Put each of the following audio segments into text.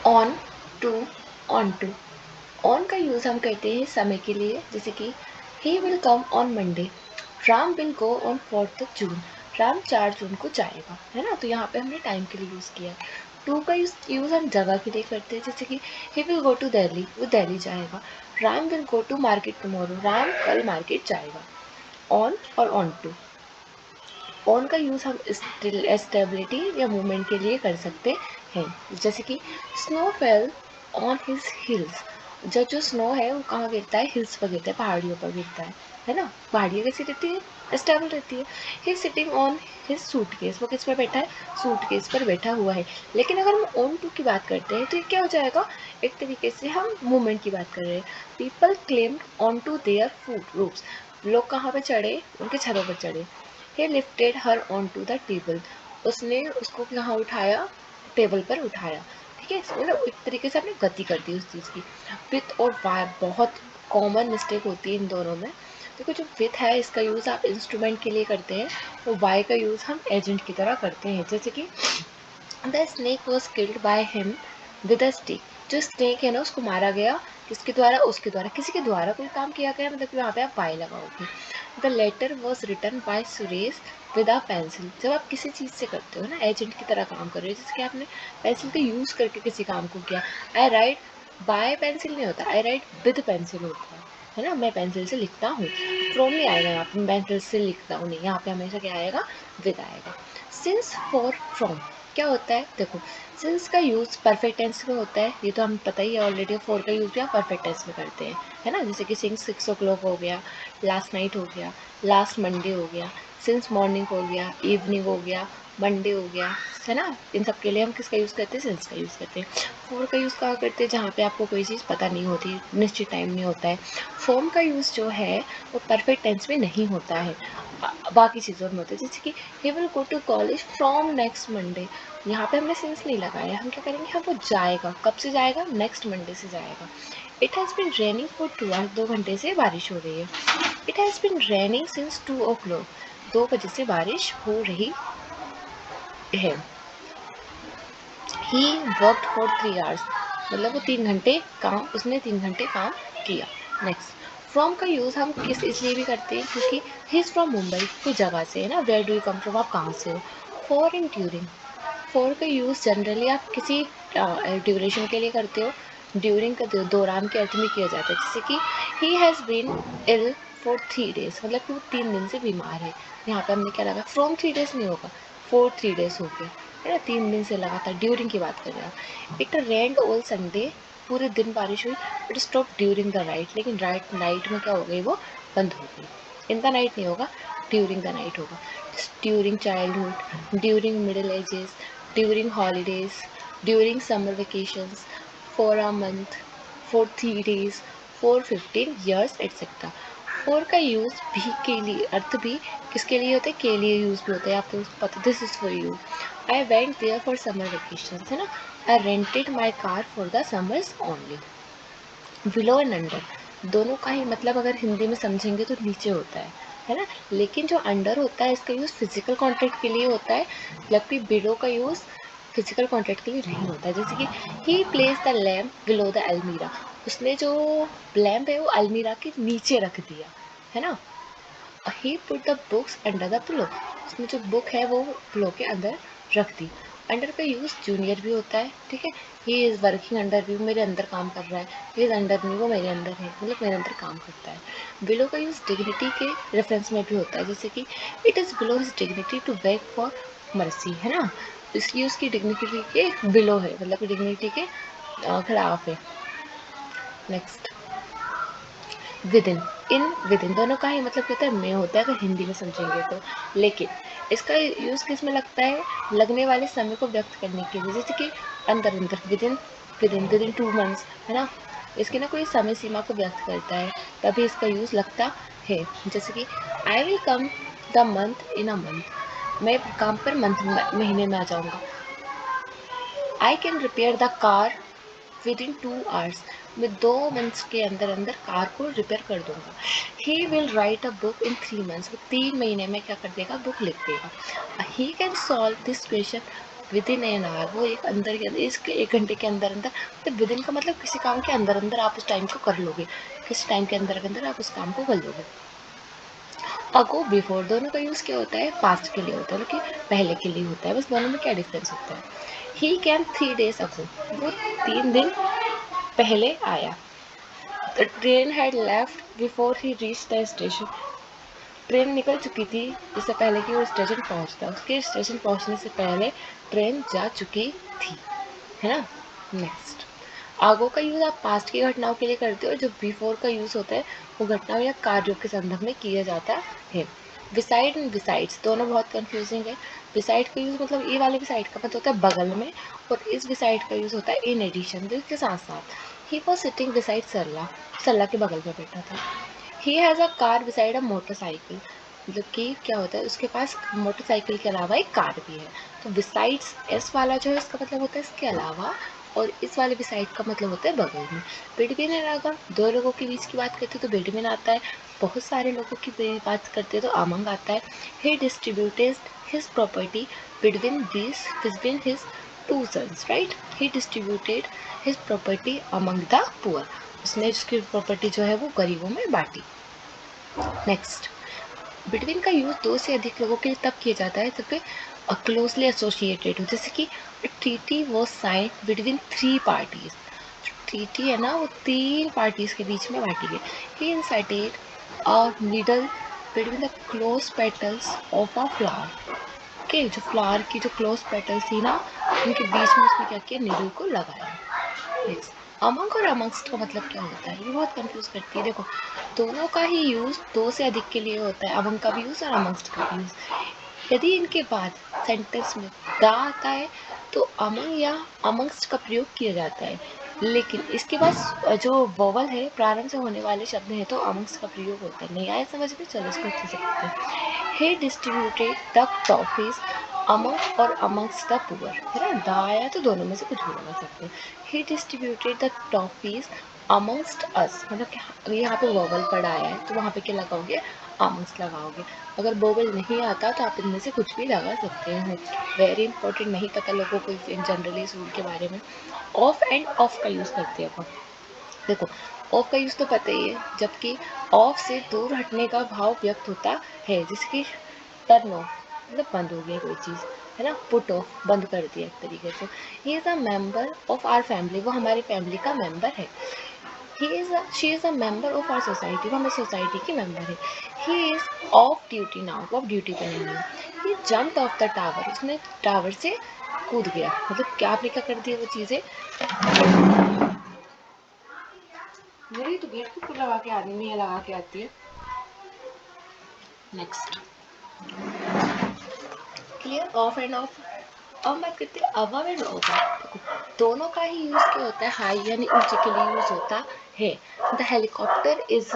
On to, on to. On का use हम करते हैं समय के लिए, जैसे कि he will come on Monday, Ram will go on 4th June, Ram 4 June को जाएगा, है ना। तो यहाँ पे हमने टाइम के लिए यूज़ किया। टू का यूज़ हम जगह के लिए करते हैं, जैसे कि he will go to Delhi, वो दिल्ली जाएगा। Ram will go to market tomorrow, Ram कल मार्केट जाएगा। ऑन और ऑन टू। ऑन का यूज़ हम स्टेबिलिटी या मूवमेंट के लिए कर सकते हैं, जैसे कि snow fell on his hills, जो स्नो है वो कहाँ गिरता है, हिल्स पर गिरता है, पहाड़ियों पर गिरता है ना। पहाड़ियाँ कैसी रहती है, स्टेबल रहती है। ही सिटिंग ऑन हिज सूटकेस, वो किस पर बैठा है, सूटकेस पर बैठा हुआ है। लेकिन अगर हम ऑन टू की बात करते हैं तो ये क्या हो जाएगा, एक तरीके से हम मूवमेंट की बात कर रहे हैं। People climbed on to their food roofs, लोग कहाँ पर चढ़े, उनके छतों पर चढ़े। He lifted her onto the table, उसने उसको यहाँ उठाया, टेबल पर उठाया, ठीक है। मतलब एक तरीके से आपने गति कर दी उस चीज़ की। विथ और वाई बहुत कॉमन मिस्टेक होती है इन दोनों में। देखो जो विथ है इसका यूज़ आप इंस्ट्रूमेंट के लिए करते हैं, और वाई का यूज़ हम एजेंट की तरह करते हैं, जैसे कि the snake was killed by him with a stick, जो स्नेक है ना उसको मारा गया, किसके द्वारा, उसके द्वारा, किसी के द्वारा कोई काम किया गया, मतलब कि वहाँ पे आप बाय लगाओगे। The letter was written by Suresh with a pencil, जब आप किसी चीज़ से करते हो ना, एजेंट की तरह काम कर रहे हो, जैसे कि आपने पेंसिल का यूज़ करके किसी काम को किया। आई राइट बाय पेंसिल नहीं होता, आई राइट विद पेंसिल होता है ना। मैं पेंसिल से लिखता हूँ, फ्रॉम नहीं आएगा यहाँ पे, पेंसिल से लिखता हूँ नहीं, यहाँ पे हमेशा क्या आएगा, विद आएगा। सिंस फॉर फ्रॉम क्या होता है, देखो सिंस का यूज़ परफेक्ट टेंस में होता है, ये तो हमें पता ही है ऑलरेडी। फॉर का यूज़ भी आप परफेक्ट टेंस में करते हैं, है ना, जैसे कि सिंस 6 o'clock हो गया, लास्ट नाइट हो गया, लास्ट मंडे हो गया, सिंस मॉर्निंग हो गया, इवनिंग हो गया, मंडे हो गया, है ना। इन सब के लिए हम किसका यूज़ करते हैं, सिंस का यूज़ करते हैं। फॉर का यूज़ कहाँ करते हैं, जहाँ पे आपको कोई चीज़ पता नहीं होती, निश्चित टाइम नहीं होता है। फॉर्म का यूज़ जो है वो परफेक्ट टेंस में नहीं होता है, बाकी चीज़ों में होता है, जैसे कि he will go to college from next Monday, यहाँ पे हमने सिंस नहीं लगाया, हम क्या करेंगे, हाँ वो जाएगा, कब से जाएगा, नेक्स्ट मंडे से जाएगा। It has been raining for 2 hours, 2 घंटे से बारिश हो रही है। It has been raining since 2 o'clock, 2 बजे से बारिश हो रही है। ही वर्कड फॉर 3 hours, मतलब वो 3 घंटे काम, उसने 3 घंटे काम किया। नेक्स्ट, फ्रॉम का यूज़ हम किस इसलिए भी करते हैं, क्योंकि ही इज़ फ्रॉम मुंबई, कोई जगह से है ना, where do you come from, आप कहाँ से हो। फॉर एंड ड्यूरिंग, फॉर का यूज़ जनरली आप किसी ड्यूरेशन के लिए करते हो, ड्यूरिंग का दौरान के अर्थ में किया जाता है, जैसे कि he has been ill for 3 days, मतलब कि वो 3 दिन से बीमार है। यहाँ पे हमने क्या लगा, फ्रॉम 3 days नहीं होगा, फॉर 3 days हो गया, है ना, 3 दिन से लगातार, ड्यूरिंग की बात कर रहे हैं। इट रेंड ऑल संडे, पूरे दिन बारिश हुई। It stop during the night, लेकिन राइट नाइट में क्या हो गई, वो बंद हो गई। इन द नाइट नहीं होगा, ड्यूरिंग द नाइट होगा। During childhood, during middle ages, during holidays, during summer vacations, for a month, for 3 days, for 15 years etcetera. For का यूज़ भी के लिए, अर्थ भी किसके लिए होता है, के लिए यूज़ भी होता है, आपको पता, this is for you. I went there for summer vacation, है ना। I rented my car for the summers only. Below and under, दोनों का ही मतलब अगर हिंदी में समझेंगे तो नीचे होता है ना। लेकिन जो अंडर होता है इसका यूज़ फिजिकल कॉन्टैक्ट के लिए होता है, जबकि बिलो का यूज़ फिजिकल कॉन्टैक्ट के लिए नहीं होता है। जैसे कि he place the lamp below the almirah, उसने जो लैम्प है वो अलमीरा के नीचे रख दिया, है ना। He put the books under the pillow, उसने जो बुक है वो पिलो के अंदर रख दी। अंडर का यूज़ जूनियर भी होता है, ठीक है। ही इज़ वर्किंग अंडर भी, मेरे अंदर काम कर रहा है, ही इज़ अंडर मी, वो मेरे अंदर है, मतलब मेरे अंदर काम करता है। बिलो का यूज़ डिग्निटी के रेफरेंस में भी होता है, जैसे कि it is below his dignity to beg for mercy, है ना। इसलिए उसकी डिग्निटी के बिलो है, मतलब डिग्निटी के खिलाफ है। Next, with in with in दोनों का ही मतलब क्या होता है, में होता है अगर हिंदी में समझेंगे तो। लेकिन इसका यूज़ किस में लगता है, लगने वाले समय को व्यक्त करने के लिए, जैसे कि अंदर अंदर, विद इन 2 months, है ना। इसकी ना कोई समय सीमा को व्यक्त करता है, तभी इसका यूज़ लगता है। जैसे कि I will come the month in a month, मैं काम पर मंथ महीने में आ जाऊँगा। I can repair the car with in 2 hours, मैं 2 मंथ्स के अंदर अंदर कार को रिपेयर कर दूंगा। He will write a book in 3 months, वो 3 महीने में क्या कर देगा, बुक लिख देगा। He can solve this question with in an hour, वो एक अंदर के अंदर, इसके 1 घंटे के अंदर अंदर, तो विद इन का मतलब किसी काम के अंदर अंदर आप उस टाइम को कर लोगे, किस टाइम के अंदर अंदर आप उस काम को कर लोगे। अगो बिफोर, दोनों का यूज़ क्या होता है, पास्ट के लिए होता है, कि पहले के लिए होता है, बस दोनों में क्या डिफरेंस होता है। ही कैम 3 days अगो, वो 3 दिन पहले आया। The train had left before he reach the station, train निकल चुकी थी इससे पहले कि वो स्टेशन पहुंचता, उसके स्टेशन पहुंचने से पहले ट्रेन जा चुकी थी, है ना। नेक्स्ट, आगो का यूज़ आप पास्ट की घटनाओं के लिए करते हो, जो बिफोर का यूज़ होता है वो घटनाओं या कार्यों के संदर्भ में किया जाता है। बिसाइड एंड बिसाइड्स दोनों बहुत कंफ्यूजिंग है। बिसाइड का यूज़ मतलब ये वाले बिसाइड का मतलब होता है बगल में, और इस बिसाइड का यूज़ होता है इन एडिशन, जिसके साथ साथ। ही वॉज सिटिंग बिसाइड सरला, सरला के बगल में बैठा था। He has a car beside a motorcycle, मतलब कि क्या होता है उसके पास मोटरसाइकिल के अलावा एक कार भी है। तो बिसाइड्स एस वाला जो है इसका मतलब होता है इसके अलावा, और इस वाले बिसाइड का मतलब होता है बगल में। बिटवीन एंड अगर दो लोगों के बीच की बात करते हैं तो बिटवीन आता है, बहुत सारे लोगों की बात करते हैं तो अमंग आता है। He distributed his property between his 2 sons, right. He distributed his property among the poor, उसने उसकी प्रॉपर्टी जो है वो गरीबों में बांटी। नेक्स्ट, बिटवीन का यूज 2 से अधिक लोगों के लिए तब किया जाता है जब क्लोजली एसोसिएटेड हो, जैसे कि treaty was sign between 3 parties, treaty है ना वो 3 parties के बीच में बांटी गई। He inserted a needle between the close petals of a flower, के जो फ्लावर की जो क्लोज पेटल्स थी ना उनके बीच में उसने क्या किया, नीडल को लगाया। नेक्स्ट, अमंग और अमंगस्ट का मतलब क्या होता है, ये बहुत कंफ्यूज करती है। देखो, दोनों का ही यूज 2 से अधिक के लिए होता है, अमंग का भी यूज और अमंगस्ट का भी यूज। यदि इनके बाद सेंटेंस में द आता है तो अमंग या अमंगस्ट का प्रयोग किया जाता है, लेकिन इसके बाद जो वोवल है प्रारंभ से होने वाले शब्द हैं तो अमंगस्ट का प्रयोग होता है। नहीं आया समझ में, चलो इसको अच्छे से करते हैं। he distributed the toffees among और amongst the poor, है ना, द आया तो दोनों में से कुछ भी लगा सकते हैं। he distributed the toffees amongst us, मतलब कि अगर यहाँ पे वोवल पड़ा आया है तो वहाँ पे क्या लगाओगे, amongst लगाओगे। अगर वोवल नहीं आता तो आप इनमें से कुछ भी लगा सकते हो। वेरी इंपॉर्टेंट, नहीं पता लोगों को जनरली इस रूल के बारे में। ऑफ एंड ऑफ का यूज़ करते हैं अपन। देखो, ऑफ का यूज़ तो पता ही है, जबकि ऑफ से दूर हटने का भाव व्यक्त होता है, जैसे कि टर्न ऑफ मतलब बंद हो गया कोई चीज़, है ना, पुट ऑफ बंद कर दिया एक तरीके से। He is a member of our family, वो हमारी फैमिली का मेंबर है। She is a member of our society, वो हमारी सोसाइटी की मेंबर है। He is off duty now, वो अब ड्यूटी पे नहीं है। He jumped off the tower, उसने टावर से कूद गया, मतलब क्या आपने क्या कर दिया वो चीज़ें। मेरी तो गेट को लगा के आदमी नहीं लगा के आती है। Next, clear, of end of. अब बात करते हैं अबव एंड ओवर। दोनों का ही यूज क्या होता है, हाई यानी ऊंचे के लिए यूज होता है। The helicopter is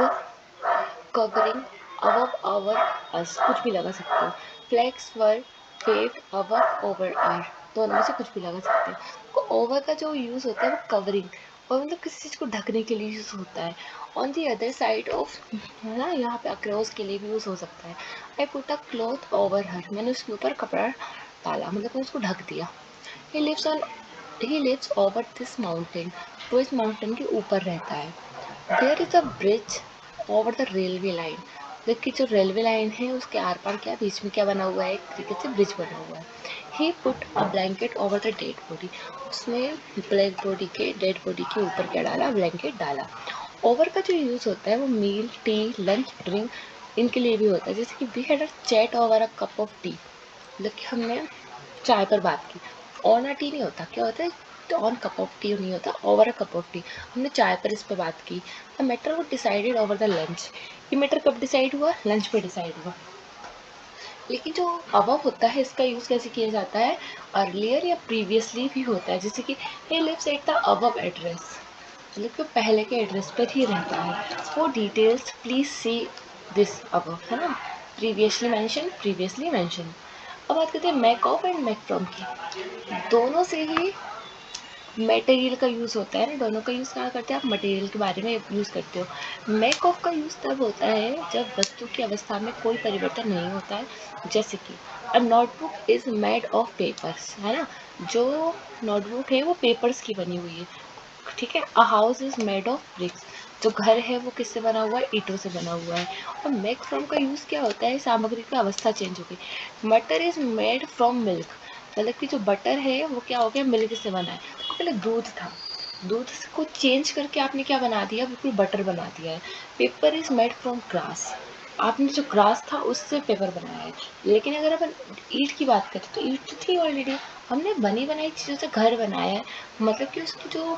covering above over us, कुछ भी लगा सकते हो। Flags were waved above over are, दोनों में से कुछ भी लगा सकते हैं। ओवर का जो यूज होता है वो कवरिंग, और मतलब किसी चीज को ढकने के लिए यूज होता है। On the other side of, है ना, यहाँ पे अक्रॉस के लिए भी यूज हो सकता है। I put a cloth over हर, मैंने उसके ऊपर कपड़ा डाला, मतलब मैंने उसको ढक दिया। He lives on, he lives over this mountain, वो इस माउंटेन के ऊपर रहता है। There is a bridge over the railway line, देखिए जो रेलवे लाइन है उसके आर पार क्या बीच में क्या बना हुआ है, एक तरीके से ब्रिज बना हुआ है। He put a blanket over the dead body, उसने डेड बॉडी के ऊपर क्या डाला, ब्लैंकेट डाला। ओवर का जो यूज़ होता है वो मील, टी, लंच, ड्रिंक इनके लिए भी होता है, जैसे कि we had a chat over a cup of tea, मतलब कि हमने चाय पर बात की। ऑन अ टी नहीं होता, क्या होता है, तो ऑन कप ऑफ टी नहीं होता, over a cup of T, हमने चाय पर इस पर बात की। द मैटर वो डिसाइडेड ओवर द लंच, ये मैटर कब डिसाइड हुआ, लंच पे डिसाइड हुआ। लेकिन जो अबव होता है इसका यूज़ कैसे किया जाता है, अर्लियर या प्रीवियसली भी होता है, जैसे कि he lives at the above address, मतलब कि पहले के एड्रेस पर ही रहता है। For details please see this above, है ना, प्रीवियसली मेंशन। अब बात करते हैं make of and make from की। दोनों से ही मटेरियल का यूज़ होता है ना, दोनों का यूज़ कहाँ करते हैं आप, मटेरियल के बारे में यूज़ करते हो। मेक ऑफ का यूज़ तब होता है जब वस्तु की अवस्था में कोई परिवर्तन नहीं होता है, जैसे कि a notebook is made of papers, है ना, जो नोटबुक है वो पेपर्स की बनी हुई है, ठीक है। A house is made of BRICS, जो घर है वो किससे बना हुआ है, ईंटों से बना हुआ है। और मेक फ्रॉम का यूज़ क्या होता है, सामग्री की अवस्था चेंज हो गई। मटर इज मेड फ्रॉम मिल्क, मतलब कि जो बटर है वो क्या हो गया, मिल्क से बना है। तो पहले दूध था, दूध को चेंज करके आपने क्या बना दिया, बिल्कुल बटर बना दिया है। Paper is made from grass, आपने जो ग्रास था उससे पेपर बनाया है। लेकिन अगर अपन ईंट की बात करें तो ईंट तो थी ऑलरेडी, हमने बनी बनाई चीज़ों से घर बनाया है। मतलब कि उसकी जो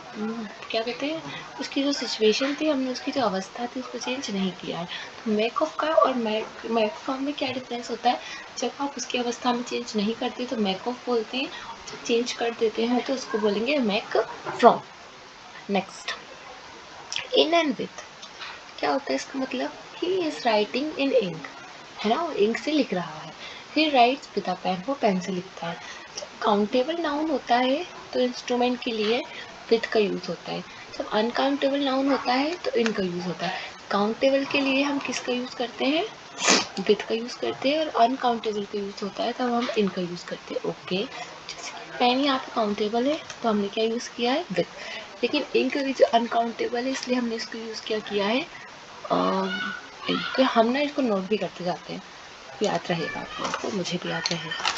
क्या कहते हैं, उसकी जो सिचुएशन थी, हमने उसकी जो अवस्था थी उसको चेंज नहीं किया है। तो मेक ऑफ का और मेक फ्रॉम में क्या डिफरेंस होता है, जब आप उसकी अवस्था में चेंज नहीं करते तो मेक ऑफ बोलते हैं, जब चेंज कर देते हैं तो उसको बोलेंगे make from. Next, in and with, क्या होता है इसका मतलब, he is writing in ink, है ना, वो इंक से लिख रहा है। He writes with a pen, वो पेन से लिखता है। जब काउंटेबल नाउन होता है तो इंस्ट्रूमेंट के लिए विद का यूज़ होता है। जब अनकाउंटेबल नाउन होता है तो इन का यूज़ होता है। काउंटेबल के लिए हम किसका यूज़ करते हैं, विद का यूज़ करते हैं, और अनकाउंटेबल का यूज़ होता है तब हम इन का यूज़ करते हैं। ओके, जैसे कि पेन यहाँ पे काउंटेबल है तो हमने क्या यूज़ किया है, विद। लेकिन इंक जो अनकाउंटेबल है इसलिए हमने इसको यूज़ क्या किया है, तो हम ना इसको नोट भी करते जाते हैं, याद रहेगा आप लोगों को, मुझे भी याद रहेगा।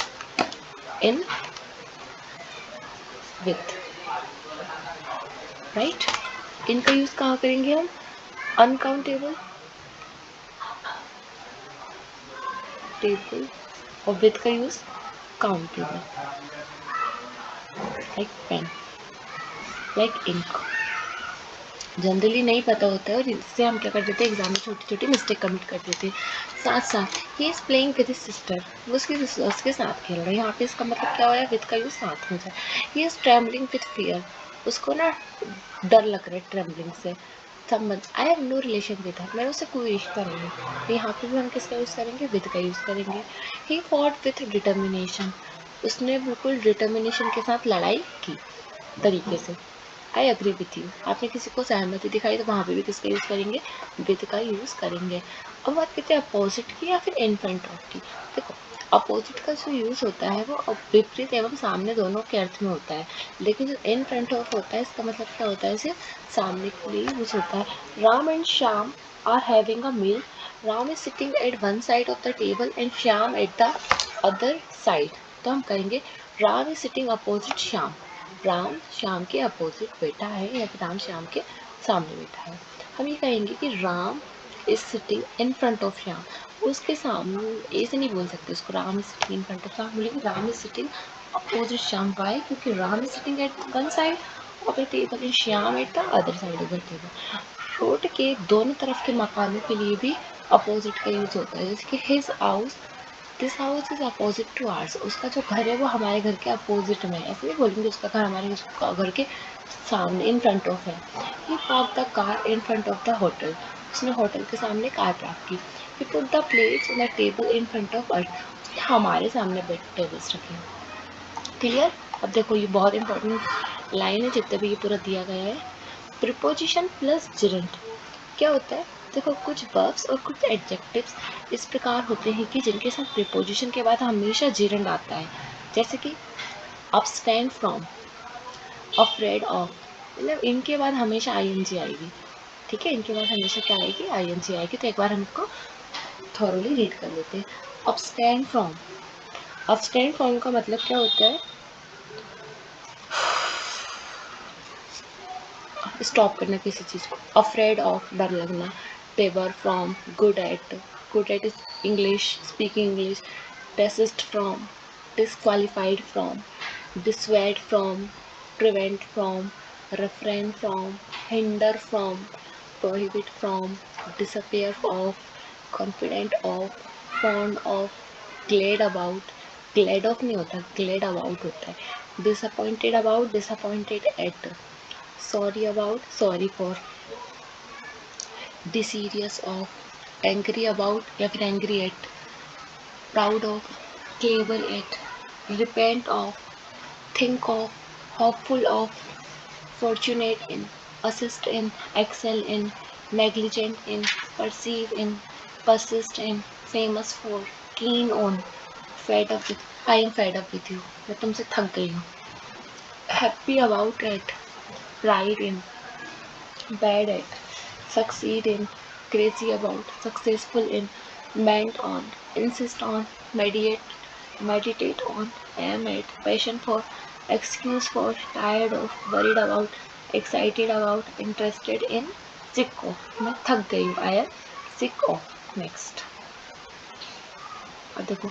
In with, right. इनका यूज़ कहाँ करेंगे हम, अनकाउंटेबल, टेबल, और विथ का use countable, like pen, like ink. Generally नहीं पता होता है और इससे हम क्या कर देते हैं, एग्जाम में छोटी छोटी मिस्टेक कमिट कर देते हैं। साथ साथ he is playing with his sister, वो उसके साथ खेल रहे हैं। यहाँ पे इसका मतलब क्या हुआ है, विद का यूज़ साथ में जाए। He is travelling with fear, उसको ना डर लग रहा है ट्रेवलिंग से। संबंध, I have no relation with her, मेरे उससे कोई रिश्ता नहीं है, तो यहाँ पे भी हम किसका यूज़ करेंगे, विद का यूज़ करेंगे। ही फॉट विथ डिटर्मिनेशन, उसने बिल्कुल डिटर्मिनेशन के साथ लड़ाई की, तरीके से। आई अग्री विथ यू, आपने किसी को सहमति दिखाई तो वहाँ पे भी किसका यूज़ करेंगे, विद का यूज़ करेंगे। अब बात करते हैं अपोजिट की या फिर इन फ्रंट ऑफ की। देखो, अपोजिट का जो यूज़ होता है वो विपरीत एवं सामने दोनों के अर्थ में होता है। लेकिन जो इन फ्रंट ऑफ होता है इसका मतलब क्या होता है, सिर्फ सामने के लिए यूज़ होता है। Ram and Shyam are having a meal, Ram is sitting at one side of the table and Shyam at the other side. तो हम कहेंगे Ram is sitting opposite Shyam, Ram Shyam के अपोजिट बैठा है या फिर राम श्याम के सामने बैठा है। हम ये कहेंगे कि Ram is sitting in front of Shyam, उसके सामने ऐसे नहीं बोल सकते उसको, Ram is sitting in front of Shyam बोलेंगे, Ram is sitting opposite Shyam. Why, क्योंकि Ram is sitting at one side of the table and Shyam at the other side of the table. Road के दोनों तरफ के मकानों के लिए भी अपोजिट का यूज होता है, जैसे कि his house, this house is opposite to ours, उसका जो घर है वो हमारे घर के अपोजिट में है, ऐसे नहीं बोलेंगे उसका घर हमारे घर के सामने इन फ्रंट ऑफ है। He park the car in front of the hotel, उसने होटल के सामने कार पार्क की। He put the plates on the table in front of us, उसने हमारे सामने बेड टेबल्स रखे। क्लियर। अब देखो ये बहुत इंपॉर्टेंट लाइन है, जितने भी ये पूरा दिया गया है। प्रिपोजिशन प्लस जिरेंट क्या होता है, देखो कुछ वर्ब्स और कुछ एडजेक्टिव्स इस प्रकार होते हैं कि जिनके साथ प्रिपोजिशन के बाद हमेशा जिरेंट आता है, जैसे कि abstain फ्रॉम, अफ्रेड ऑफ, मतलब इनके बाद हमेशा आईएनजी आएगी, ठीक है, इनके बाद हमेशा क्या आएगी, आईएनजी आएगी। तो एक बार हम इसको थॉरोली रीड कर लेते हैं। abstain फ्रॉम, abstain फ्रॉम का मतलब क्या होता है, स्टॉप करना किसी चीज़ को। अफ्रेड ऑफ, डर लगना। Debar from, good at is English, speaking English. Desist from, disqualified from. Dissuade from, prevent from. Refrain from, hinder from. Prohibit from, disappear of, confident of, fond of. Glad about, glad of नहीं होता, glad about होता है। Disappointed about, disappointed at. Sorry about, sorry for. Desirous of, angry about या फिर angry at. Proud of, capable at. Repent of, think of, hopeful of. fortunate in, assist in, excel in, negligent in, perceive in, persist in, famous for, keen on, fed up with, I am fed up with you, मैं तुमसे थक गई हूँ, happy about it, right in, bad at, succeed in, crazy about, successful in, bent on, insist on, meditate on, aim at, passion for, excuse for, tired of, worried about, excited about, interested in, sick of, मैं थक गई हूँ, I am sick of. Next. और देखो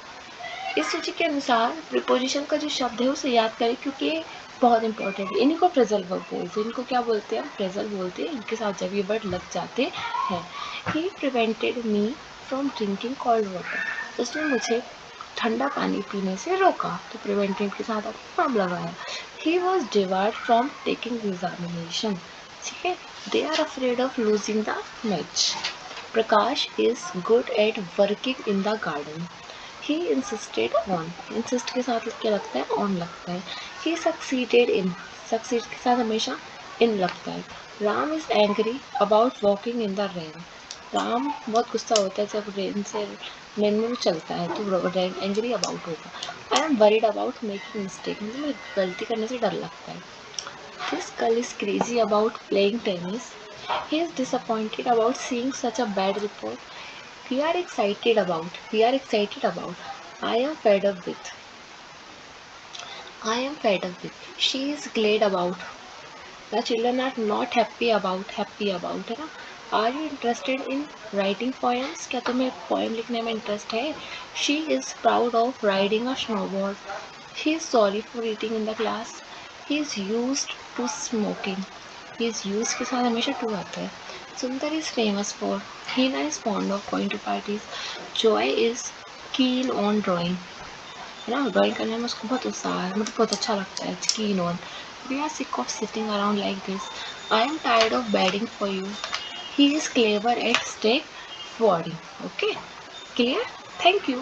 इस सूची के अनुसार प्रीपोजिशन का जो शब्द है उसे याद करें क्योंकि ये बहुत इंपॉर्टेंट है। इन्हीं को फ्रेजल वर्ब बोलते हैं, इनको क्या बोलते हैं, फ्रेजल बोलते हैं। इनके साथ जब ये वर्ड लग जाते हैं, he prevented me from drinking cold water, उसने मुझे ठंडा पानी पीने से रोका, तो प्रिवेंटेड के साथ आपको फ्रॉम लगाया। He was debarred from taking examination, ठीक है। They are afraid of losing the match. Prakash is good at working in the garden. He insisted on, insist के साथ क्या लगता है, ऑन लगता है। ही सक्सीडेड इन, सक्सीड के साथ हमेशा इन लगता है। Ram is angry about walking in the rain, Ram बहुत गुस्सा होता है जब रेन में वो चलता है, तो एंग्री अबाउट होगा। I am worried about making mistake, मुझे गलती करने से डर लगता है। This girl is crazy about playing tennis, he is disappointed about seeing such a bad report, we are excited about, I am fed up with, she is glad about, the children are not happy about, है ना। Are you interested in writing poems, क्या तुम्हें poem लिखने में interest है। She is proud of riding a snowboard, he is sorry for eating in the class, he is used to smoking, he is used के साथ हमेशा to आता है। Sundar is famous for, Hina is fond of going to parties, Joy is keen on drawing, है ना, drawing करने में उसको बहुत उत्साह है, मुझे बहुत अच्छा लगता है, keen on. We are sick of sitting around like this, I am tired of begging for you, he is clever at stake forwarding. Okay, clear? Thank you.